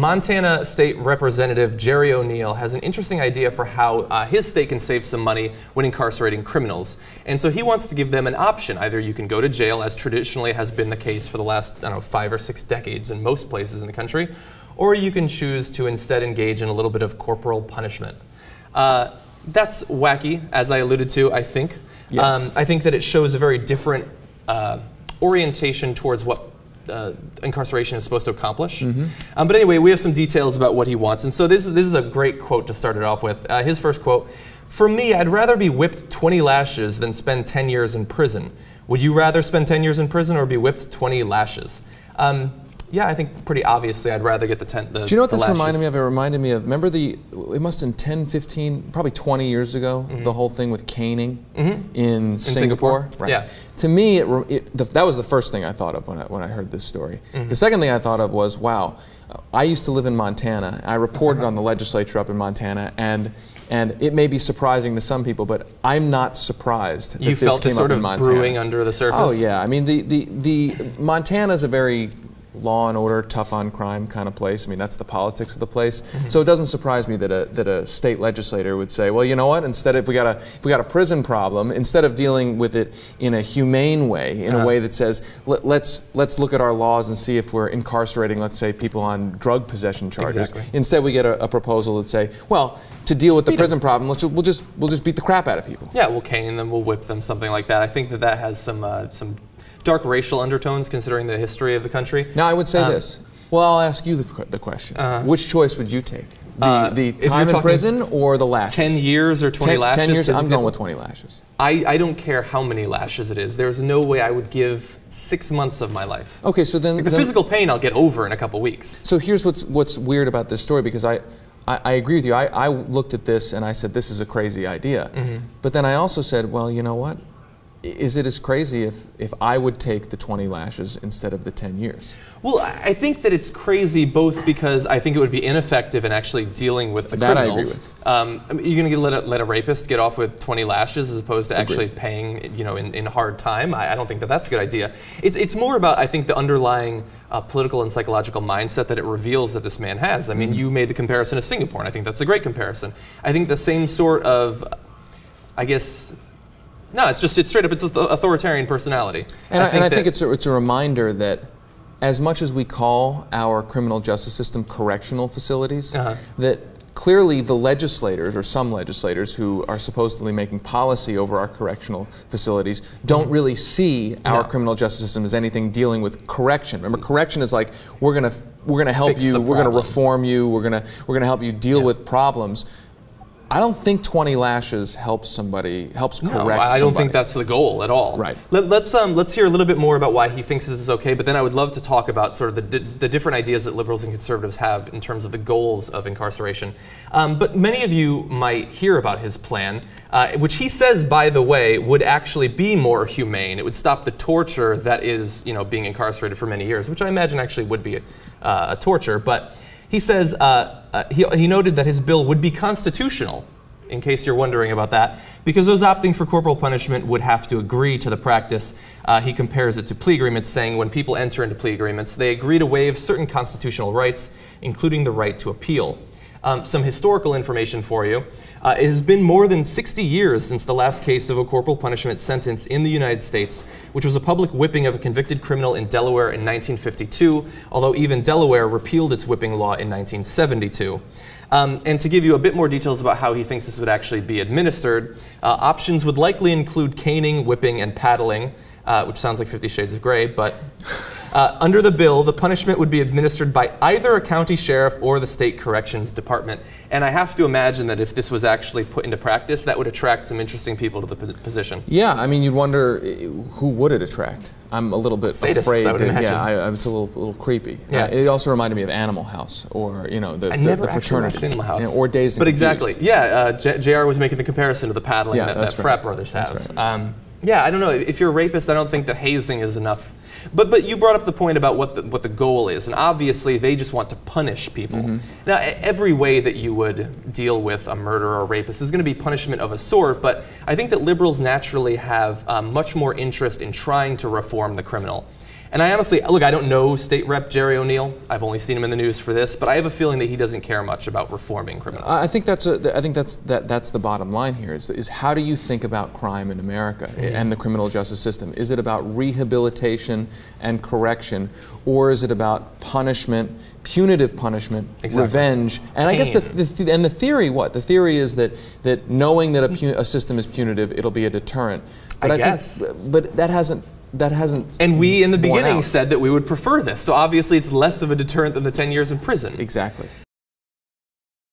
Montana State Representative Jerry O'Neill has an interesting idea for how his state can save some money when incarcerating criminals. And so he wants to give them an option. Either you can go to jail, as traditionally has been the case for the last, I don't know, 5 or 6 decades in most places in the country, or you can choose to instead engage in a little bit of corporal punishment. That's wacky, as I alluded to, I think. Yes. I think that it shows a very different orientation towards what incarceration is supposed to accomplish. But anyway, we have some details about what he wants. And so this is a great quote to start it off with. His first quote: "For me, I'd rather be whipped 20 lashes than spend 10 years in prison. Would you rather spend 10 years in prison or be whipped 20 lashes?" Yeah, I think pretty obviously I'd rather get the Do you know what this lashes. reminded me of? It reminded me of, remember it must have been 10, 15, probably 20 years ago, the whole thing with caning in Singapore? Right. Yeah. To me, that was the first thing I thought of when I heard this story. The second thing I thought of was, wow, I used to live in Montana. I reported on the legislature up in Montana, and it may be surprising to some people, but I'm not surprised that you this felt came it sort up of in Montana. brewing under the surface? Oh yeah, I mean the Montana's a very law and order, tough on crime kind of place. I mean, that's the politics of the place. So it doesn't surprise me that a state legislator would say, well, you know what? Instead, if we got a prison problem, instead of dealing with it in a humane way, in a way that says, let's look at our laws and see if we're incarcerating, let's say, people on drug possession charges. Exactly. Instead, we get a proposal that say, well, to deal with the prison problem, we'll just beat the crap out of people. Yeah, we'll cane them, we'll whip them, something like that. I think that has some dark racial undertones, considering the history of the country. Now, I would say this. Well, I'll ask you the question. Which choice would you take? The time in prison or the lashes? 10 years or 20 lashes? 10 years, I'm going with 20 lashes. I don't care how many lashes it is. There's no way I would give 6 months of my life. Okay, so then... Like the physical pain I'll get over in a couple weeks. So here's what's weird about this story, because I agree with you. I looked at this and I said, this is a crazy idea. But then I also said, well, you know what? Is it as crazy if I would take the 20 lashes instead of the 10 years? Well, I think that it's crazy both because I think it would be ineffective in actually dealing with the criminals. That I agree with. You're going to let a rapist get off with 20 lashes as opposed to actually paying, you know, in hard time. I don't think that that's a good idea. It's more about, I think, the underlying political and psychological mindset that it reveals that this man has. I mean, you made the comparison to Singapore, and I think that's a great comparison. I think the same sort of, I guess... No, it's straight up, it's an authoritarian personality. And I think it's a reminder that as much as we call our criminal justice system correctional facilities, that clearly the legislators, or some legislators who are supposedly making policy over our correctional facilities, don't really see our criminal justice system as anything dealing with correction. Remember, correction is like, we're gonna help Fix you, we're gonna reform you, we're gonna help you deal with problems. I don't think 20 lashes helps correct somebody. I don't think that's the goal at all. Right. Let's hear a little bit more about why he thinks this is okay, but then I would love to talk about sort of the different ideas that liberals and conservatives have in terms of the goals of incarceration. But many of you might hear about his plan, which he says, by the way, would actually be more humane. It would stop the torture that is, you know, being incarcerated for many years, which I imagine actually would be a torture. But he says he noted that his bill would be constitutional, in case you're wondering about that, because those opting for corporal punishment would have to agree to the practice. He compares it to plea agreements, saying when people enter into plea agreements, they agree to waive certain constitutional rights, including the right to appeal. Some historical information for you. It has been more than 60 years since the last case of a corporal punishment sentence in the United States, which was a public whipping of a convicted criminal in Delaware in 1952, although even Delaware repealed its whipping law in 1972. And to give you a bit more details about how he thinks this would actually be administered, options would likely include caning, whipping, and paddling, which sounds like 50 Shades of Grey, but under the bill, the punishment would be administered by either a county sheriff or the state corrections department. And I have to imagine that if this was actually put into practice, that would attract some interesting people to the position. Yeah, I mean, you'd wonder who would it attract. I'm a little bit Sadists, afraid. I would imagine. Yeah, it's a little creepy. Yeah. It also reminded me of Animal House, or the fraternity, Animal House, or Dazed and But Confused. exactly, yeah. JR was making the comparison to the paddling that right. frat brothers have. That's right. Yeah, I don't know. If you're a rapist, I don't think that hazing is enough. But you brought up the point about what the goal is, and obviously they just want to punish people. Now, every way that you would deal with a murderer or rapist is going to be punishment of a sort, but I think that liberals naturally have much more interest in trying to reform the criminal. And I honestly, look, I don't know State Rep Jerry O'Neill. I've only seen him in the news for this, but I have a feeling that he doesn't care much about reforming criminals. I think that's the bottom line here. Is how do you think about crime in America and the criminal justice system? Is it about rehabilitation and correction, or is it about punishment, punitive punishment, revenge? And I guess the theory, what the theory is that knowing that a system is punitive, it'll be a deterrent. But I guess, but that hasn't. And we, in the beginning, said that we would prefer this. So obviously it's less of a deterrent than the 10 years in prison. Exactly.